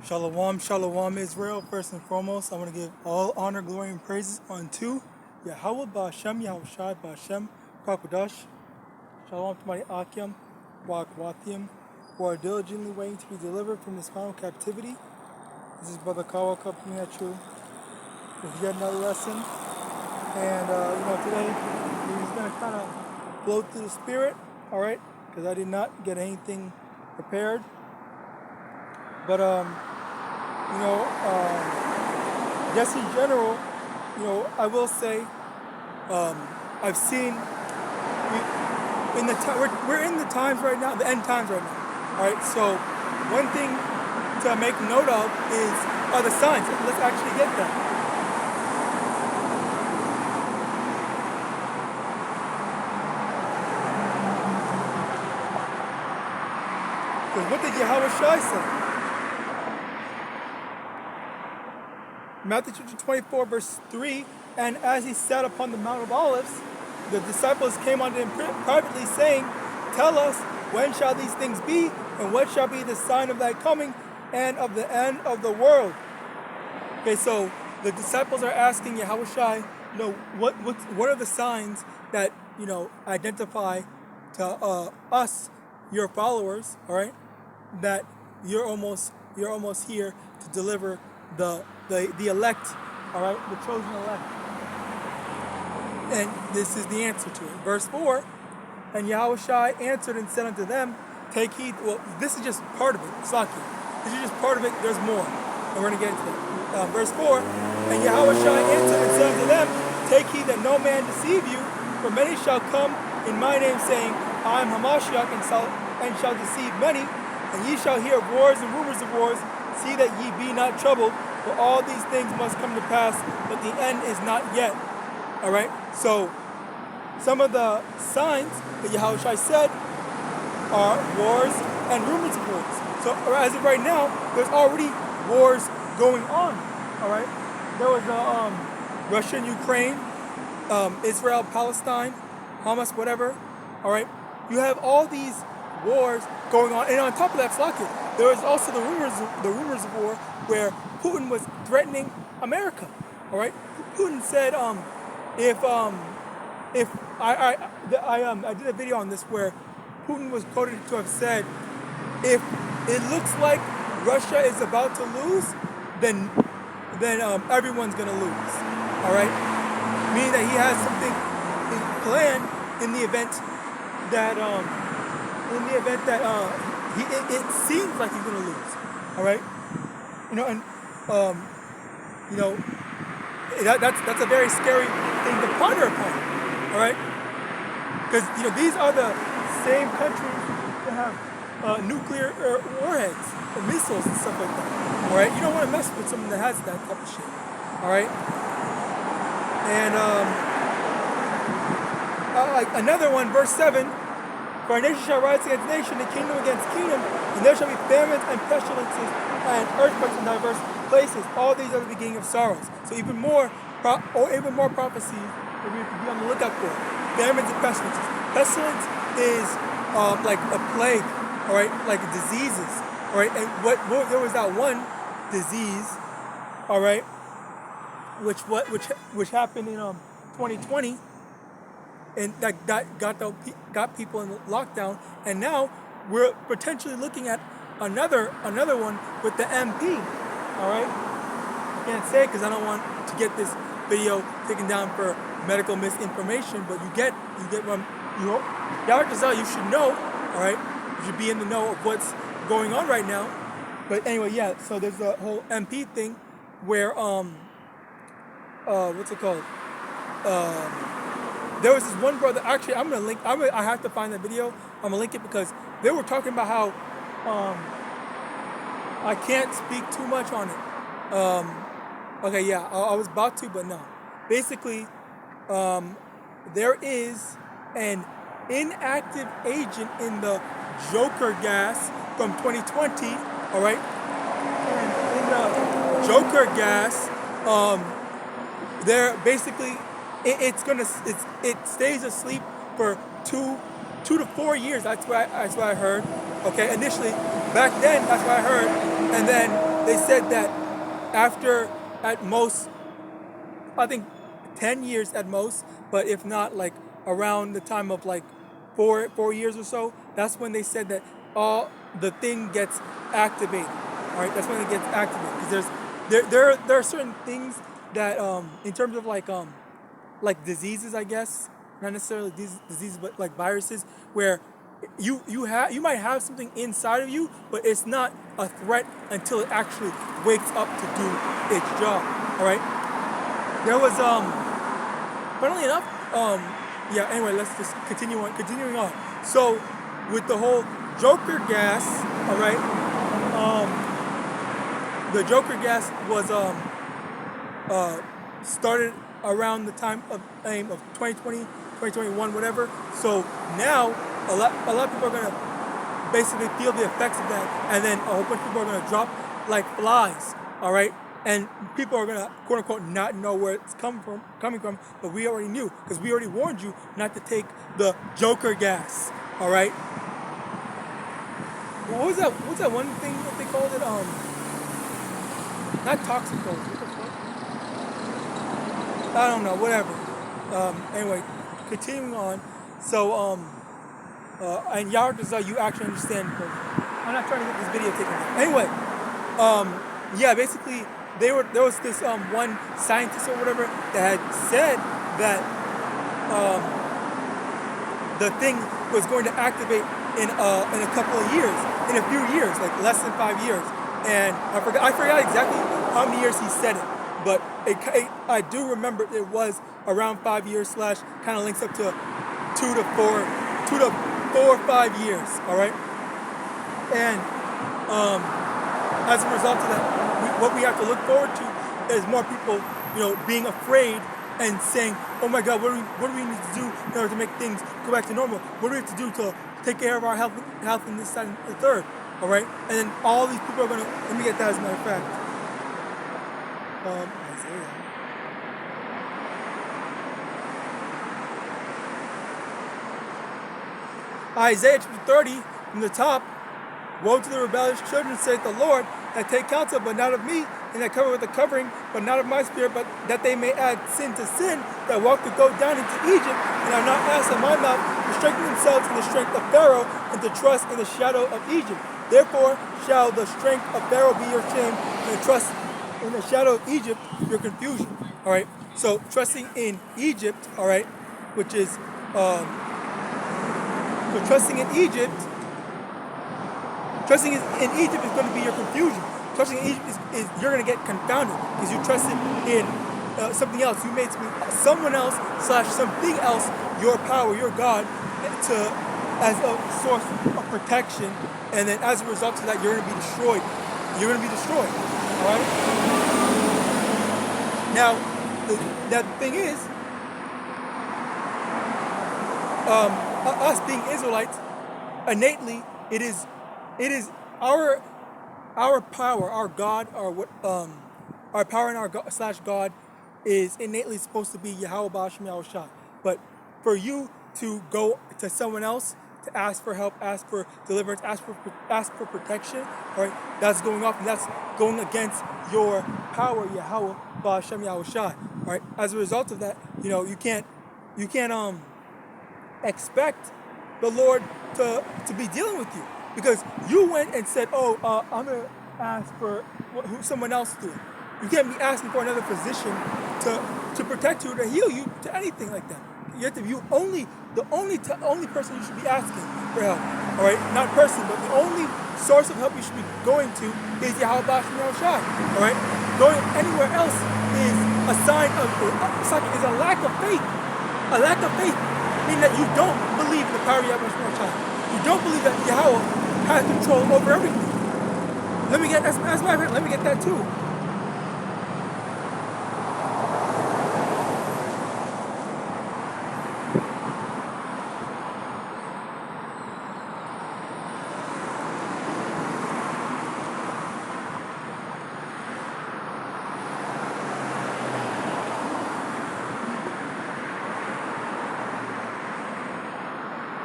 Shalom, shalom, Israel. First and foremost, I want to give all honor, glory, and praises unto Yahawah Ba'Hashem, Yahawashi Ba'Hashem, Kakodash. Shalom to my Akim, YAHAWAH, who are diligently waiting to be delivered from this final captivity. This is Brother Kawa coming at you with yet another lesson. And, today we're just going to kind of flow through the Spirit, alright? Because I did not get anything prepared. But, just in general, I will say, I've seen, we're in the times right now, the end times right now, all right? So one thing to make note of are the signs. Let's actually get them. Because what did Yahawashi say? Matthew chapter 24, verse 3, and as he sat upon the Mount of Olives, the disciples came unto him privately, saying, Tell us, when shall these things be, and what shall be the sign of thy coming, and of the end of the world? Okay, so the disciples are asking Yahawashi, what are the signs that, identify to us, your followers, all right, that you're almost here to deliver the elect, all right, the chosen elect. And this is the answer to it. Verse 4, and Yahawashi answered and said unto them, Take heed. Well, this is just part of it. Saki. This is just part of it. There's more. And we're going to get into that. Verse 4, and Yahawashi answered and said unto them, Take heed that no man deceive you, for many shall come in my name, saying, I am Hamashiach, and shall deceive many. And ye shall hear of wars and rumors of wars. See that ye be not troubled, for all these things must come to pass, but the end is not yet. All right? So, some of the signs that Yahawashi said are wars and rumors of wars. So, as of right now, there's already wars going on. All right? There was Russia and Ukraine, Israel, Palestine, Hamas, whatever. All right? You have all these wars going on, and on top of that, there was also the rumors of war where Putin was threatening America. All right, Putin said, I did a video on this where Putin was quoted to have said, if it looks like Russia is about to lose, then everyone's gonna lose. All right, meaning that he has something planned in the event that it seems like he's gonna lose. All right, that's a very scary thing to ponder upon. All right, because these are the same countries that have nuclear warheads or missiles and stuff like that. All right, you don't want to mess with someone that has that type of shit. All right, and another one, verse 7. For a nation shall rise against nation, and kingdom against kingdom, and there shall be famines and pestilences and earthquakes in diverse places. All these are the beginning of sorrows. So even more prophecies that we have to be on the lookout for. Famines and pestilences. Pestilence is like a plague, all right, like diseases, all right. And there was that one disease, all right, which happened in 2020. And that got people in lockdown, and now we're potentially looking at another one with the MP. All right, I can't say it because I don't want to get this video taken down for medical misinformation. But you get what you should know. All right, you should be in the know of what's going on right now. But anyway, yeah. So there's the whole MP thing where what's it called? There was this one brother, actually I'm going to link, I have to find the video, I'm going to link it because they were talking about how I can't speak too much on it. Okay, yeah, I was about to, but no. Basically, there is an inactive agent in the Joker gas from 2020, all right? And in the Joker gas, they're basically, it stays asleep for two to 4 years. That's what I heard. Okay, initially back then that's what I heard, and then they said that after, at most, I think 10 years at most, but if not, like around the time of like 4 years or so, that's when they said that all the thing gets activated. All right, that's when it gets activated, because there are certain things that in terms of like diseases, I guess, not necessarily diseases, but like viruses, where you might have something inside of you, but it's not a threat until it actually wakes up to do its job. All right. There was funnily enough, yeah. Anyway, let's just continuing on. So with the whole Joker gas, all right. The Joker gas was started around the time of 2020, 2021, whatever. So now a lot of people are gonna basically feel the effects of that, and then a whole bunch of people are gonna drop like flies. All right. And people are gonna, quote unquote, not know where it's coming from, but we already knew, because we already warned you not to take the Joker gas. All right. What was that? What's that one thing that they called it? Not toxic dose. What the fuck? I don't know. Whatever. Anyway, continuing on. So and Yahawadah, you actually understand. I'm not trying to get this video taken down. Anyway, yeah, basically. There was this one scientist or whatever that had said that the thing was going to activate in a couple of years, in a few years, like less than 5 years. And I forgot exactly how many years he said it, but I do remember it was around 5 years / kind of links up to 2 to 4 or 5 years. All right, and as a result of that, what we have to look forward to is more people, being afraid and saying, "Oh my God, what do we need to do in order to make things go back to normal? What do we have to do to take care of our health and this, that, and the third?" All right, and then all these people are gonna. Let me get that as a matter of fact. Isaiah chapter 30 from the top. Woe to the rebellious children, saith the Lord, that take counsel, but not of me, and that cover with a covering, but not of my spirit, but that they may add sin to sin, that walk to go down into Egypt, and are not asked of my mouth, to strengthen themselves in the strength of Pharaoh, and to trust in the shadow of Egypt. Therefore shall the strength of Pharaoh be your shame, and trust in the shadow of Egypt your confusion. All right. So trusting in Egypt, all right, which is so trusting in Egypt. Trusting in Egypt is going to be your confusion. Trusting in Egypt is you're going to get confounded because you trusted in something else. You made someone else / something else your power, your God, as a source of protection, and then as a result of that, you're going to be destroyed. You're going to be destroyed. All right. Now, the thing is, us being Israelites, innately, it is our power, our God, our power and our God, / God is innately supposed to be YAHAWASHI. But for you to go to someone else to ask for help, ask for deliverance, ask for protection, all right, that's going off, and that's going against your power, YAHAWASHI. All right. As a result of that, you can't expect the Lord to be dealing with you. Because you went and said, "Oh, I'm gonna ask for someone else to do it." You can't be asking for another physician to protect you, to heal you, to anything like that. You have to be the only person you should be asking for help. All right, not person, but the only source of help you should be going to is YAHAWASHI. All right, going anywhere else is a sign of is a lack of faith. A lack of faith, meaning that you don't believe in the power of YAHAWASHI. You don't believe that Yahweh has control over everything. Let me get that too.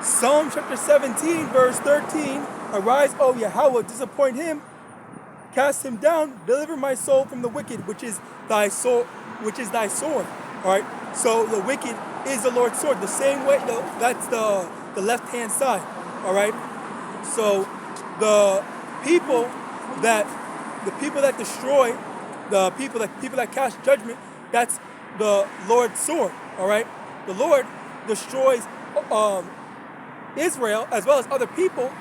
Psalm chapter 17, verse 13. Arise, O Yahweh, disappoint him cast him down, deliver my soul from the wicked, which is thy soul, which is thy sword. All right. So the wicked is the Lord's sword. The same way, that's the left-hand side. All right. So the people that destroy, the people that cast judgment, that's the Lord's sword. All right. The Lord destroys Israel as well as other people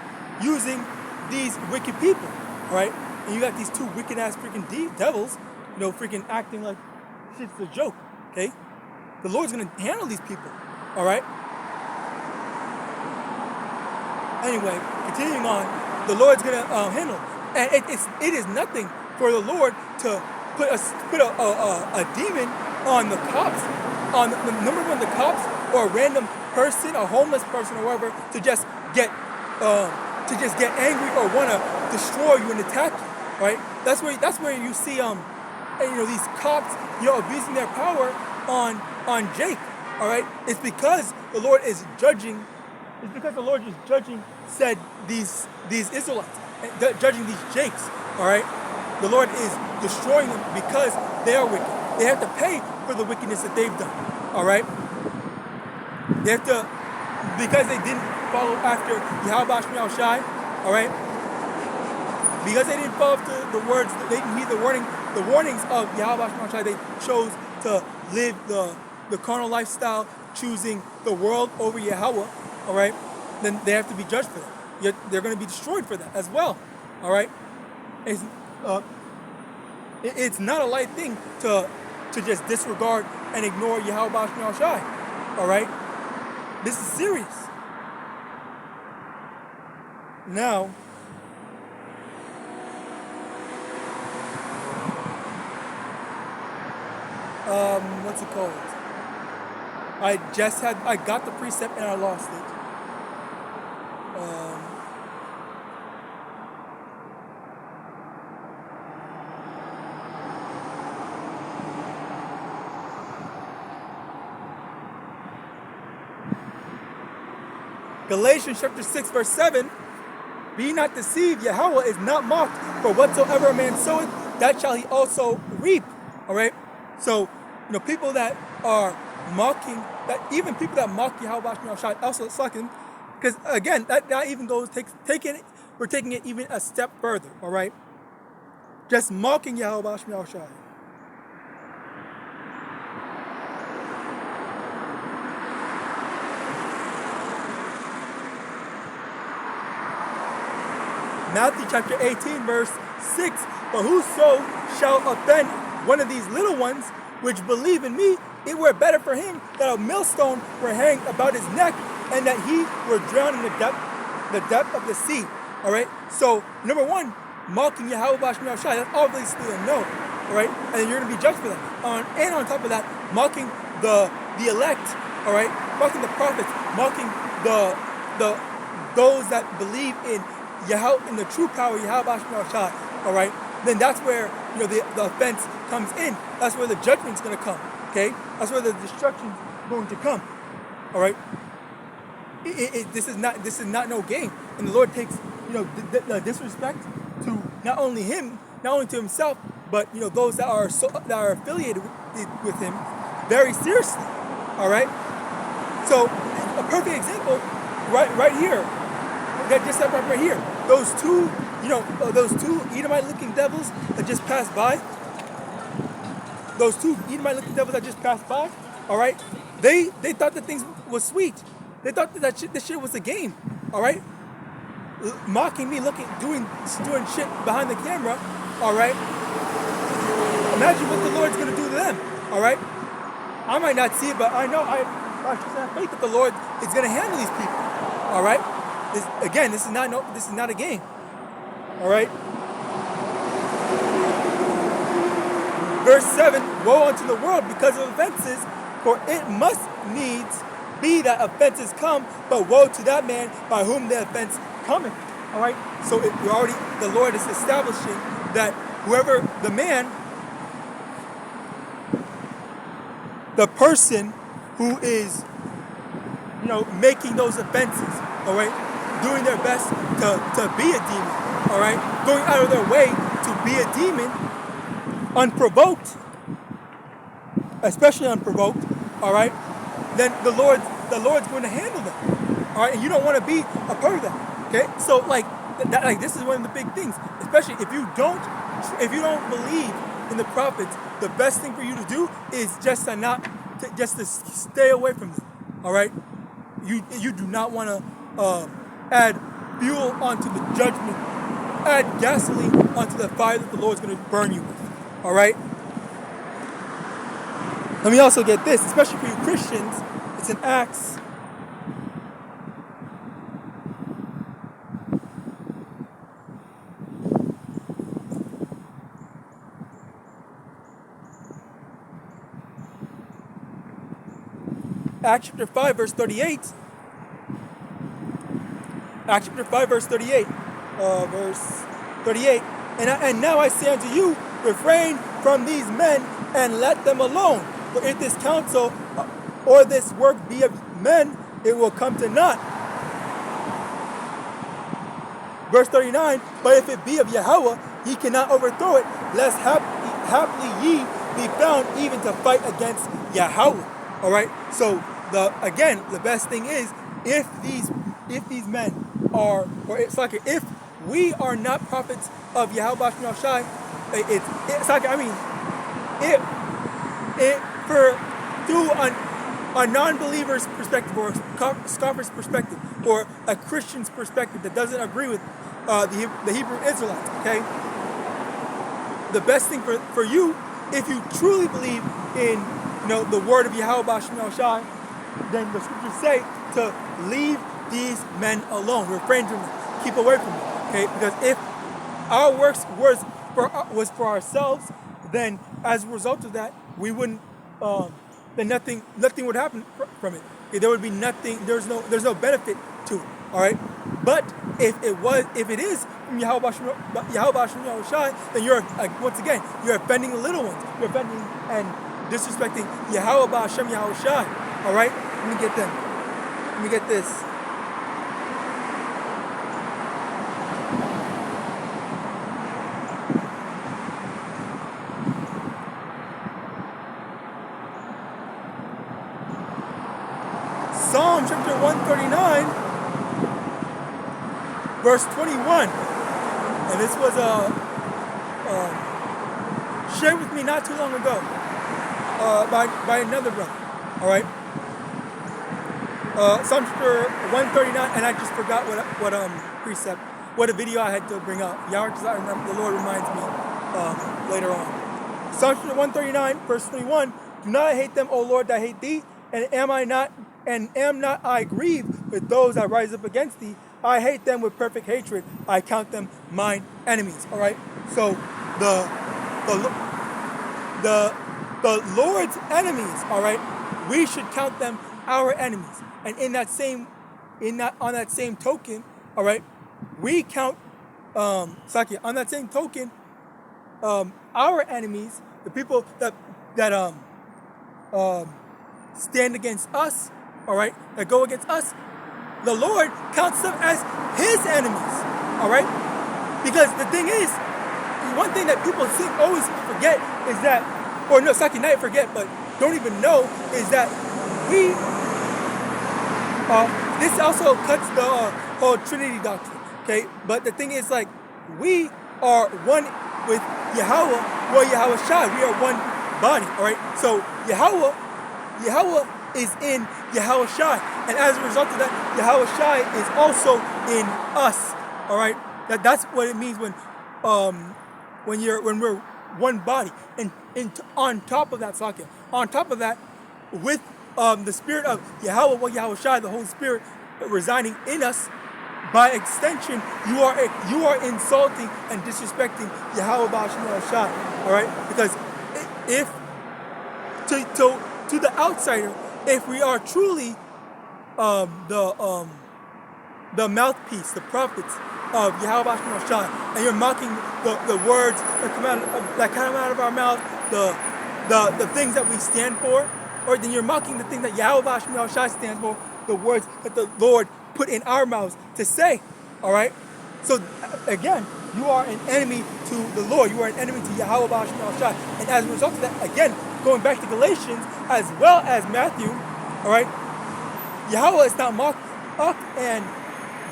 using these wicked people. All right. And you got these two wicked ass freaking devils, freaking acting like shit's a joke. Okay. The Lord's gonna handle these people. All right. Anyway, continuing on, the Lord's gonna handle, and it is nothing for the Lord to put a demon on the cops, on number one, the cops, or a random person, a homeless person, or whatever, to just get angry or want to destroy you and attack you. Right? That's where you see these cops abusing their power on Jake. All right? It's because the Lord is judging. It's because the Lord is judging these Israelites, judging these Jakes. All right? The Lord is destroying them because they are wicked. They have to pay for the wickedness that they've done. All right? They have to, because they didn't follow after YAHAWASHI. All right? Because they didn't follow after the words, they didn't heed the warnings of YAHAWASHI. They chose to live the carnal lifestyle, choosing the world over Yahweh. All right? Then they have to be judged for that. Yet they're going to be destroyed for that as well. All right? It's not a light thing to just disregard and ignore YAHAWASHI. All right? This is serious. Now, what's it called? I got the precept and I lost it. Galatians chapter 6 verse 7, be not deceived, Yahweh is not mocked, for whatsoever a man soweth, that shall he also reap. All right? So, people that are mocking, that even people that mock YAHAWASHI also sucking, because again, that even goes, we're taking it even a step further, all right? Just mocking YAHAWASHI. Matthew chapter 18 verse 6, but whoso shall offend one of these little ones which believe in me, it were better for him that a millstone were hanged about his neck and that he were drowned in the depth of the sea. All right. So number one, mocking YAHAWASHI, that's obviously a no. All right, and you're gonna be judged for that. And on top of that, mocking the elect. All right, mocking the prophets, mocking those that believe in in the true power of YAHAWASHI. All right, then that's where the offense comes in. That's where the judgment's going to come. Okay, that's where the destruction's going to come. All right, this is not no game, and the Lord takes the disrespect to not only him, not only to himself, but those that are affiliated with him very seriously. All right, so a perfect example right here. That just right here. Those two Edomite-looking devils that just passed by. Those two Edomite-looking devils that just passed by. All right, they thought that things was sweet. They thought that this shit was a game. All right, mocking me, doing shit behind the camera. All right, imagine what the Lord's gonna do to them. All right, I might not see it, but I know I just have faith that the Lord is gonna handle these people. All right. This is not a game. All right. Verse 7, woe unto the world because of offenses, for it must needs be that offenses come, but woe to that man by whom the offense cometh. All right. So the Lord is establishing that whoever the person who is, making those offenses, all right, doing their best to be a demon, all right, going out of their way to be a demon unprovoked, especially unprovoked, all right, then the Lord's going to handle them, all right, and you don't want to be a part of that, okay? So like this is one of the big things, especially if you don't believe in the prophets. The best thing for you to do is just to stay away from them, all right? You do not want to add fuel onto the judgment, add gasoline onto the fire that the Lord's going to burn you with, all right? Let me also get this, especially for you Christians. It's in Acts. Acts chapter 5, verse 38. Acts chapter 5, verse 38. Verse 38. And now I say unto you, refrain from these men and let them alone. For if this counsel or this work be of men, it will come to naught. Verse 39. But if it be of Yahawah, ye cannot overthrow it, lest haply ye be found even to fight against Yahawah. All right. So the best thing is if these men are, or it's like if we are not prophets of YAHAWASHI, it's like, I mean, through a non-believer's perspective or a scoffer's perspective or a Christian's perspective that doesn't agree with the Hebrew Israelites, okay? The best thing for you, if you truly believe in the word of YAHAWASHI, then the scriptures say to leave these men alone, refrain from them, keep away from them, okay? Because if our works was for ourselves, then as a result of that, we wouldn't. Then nothing would happen from it. There would be nothing. There's no benefit to it. All right. But if it is from YAHAWASHI, then you're once again you're offending the little ones. You're offending and disrespecting YAHAWASHI. All right. Let me get them. Let me get this. Psalm chapter 139, verse 21. And this was shared with me not too long ago by another brother. All right. Psalm chapter 139, and I just forgot what precept, what a video I had to bring up. Because I remember, the Lord reminds me later on. Psalm chapter 139, verse 21. Do not I hate them, O Lord, that hate thee, and am not I grieved with those that rise up against thee? I hate them with perfect hatred. I count them mine enemies. All right. So the Lord's enemies. All right. We should count them our enemies. And on that same token, all right, we count on that same token, our enemies, the people that stand against us, all right, that go against us, the Lord counts them as his enemies, all right? Because the thing is, one thing that people always forget is that, or no, not forget, but don't even know, is that this also cuts the whole Trinity doctrine, okay? But the thing is, like, we are one with Yahawah or YAHAWASHI. We are one body, all right? So Yahawah is in YAHAWASHI, and as a result of that, YAHAWASHI is also in us. All right, that's what it means when we're one body. And on top of that, with the spirit of Yahawah, YAHAWASHI, the Holy Spirit residing in us, by extension, you are insulting and disrespecting YAHAWASHI. All right, because if to the outsider, if we are truly the mouthpiece, the prophets of YAHAWASHI, and you're mocking the words that come out of our mouth, the things that we stand for, or then you're mocking the thing that YAHAWASHI stands for, the words that the Lord put in our mouths to say. All right. So again, you are an enemy to the Lord. You are an enemy to YAHAWAH and Yahawashi. And as a result of that, again, going back to Galatians as well as Matthew, all right, Yahweh is not mocked up, and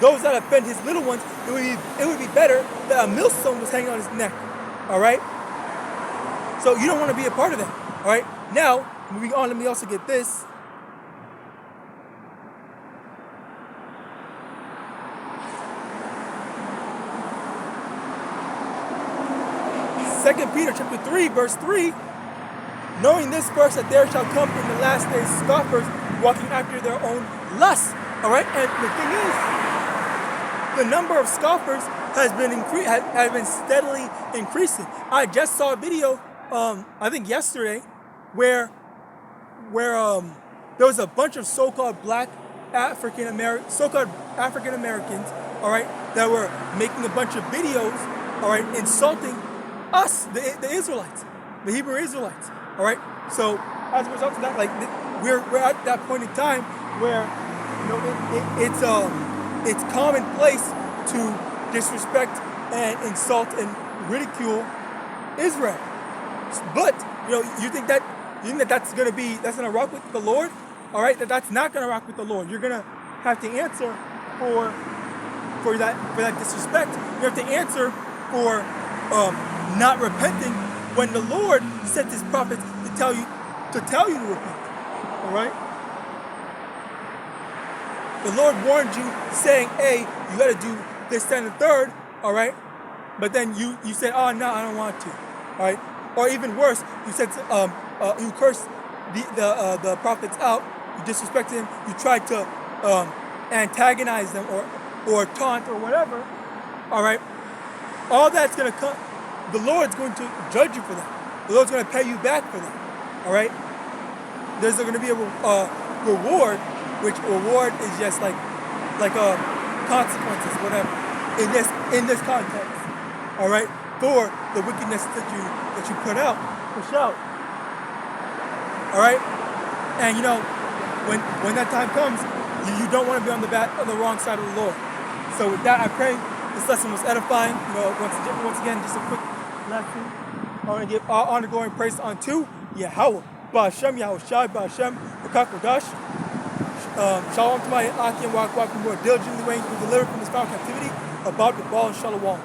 those that offend his little ones, it would be better that a millstone was hanging on his neck, all right? So you don't want to be a part of that, all right? Now, moving on, let me also get this. Second Peter chapter 3, verse 3, knowing this first, that there shall come in the last days scoffers, walking after their own lusts. All right, and the thing is, the number of scoffers has been steadily increasing. I just saw a video, I think yesterday, where there was a bunch of so-called black African Americans, all right, that were making a bunch of videos, all right, insulting us, the Israelites, the Hebrew Israelites, all right. So as a result of that, like we're at that point in time where it's commonplace to disrespect and insult and ridicule Israel. But you think that's gonna rock with the Lord? All right, that's not gonna rock with the Lord. You're gonna have to answer for that disrespect. You have to answer for not repenting when the Lord sent his prophets to tell you to repent. All right? The Lord warned you, saying, hey, you got to do this, that, and the third, all right? But then you said, oh, no, I don't want to, all right? Or even worse, you said, you cursed the prophets out, you disrespected them, you tried to antagonize them or taunt or whatever, all right? All that's going to come, the Lord's going to judge you for that. The Lord's going to pay you back for that, all right? There's going to be a reward, which reward is just like consequences, whatever, in this context, all right, for the wickedness that you put out, push out, all right, and when that time comes, you don't want to be on the wrong side of the Lord. So with that, I pray this lesson was edifying. Once again, just a quick lesson. I want to give all honor, glory, and praise unto Yahawah, Ba'ashem, Yahawashi, Ba'ashem, B'kakodash. Shalom to my Aki and YAHAWAH who are diligently waiting to be delivered from this foul captivity, about the ball and shalom.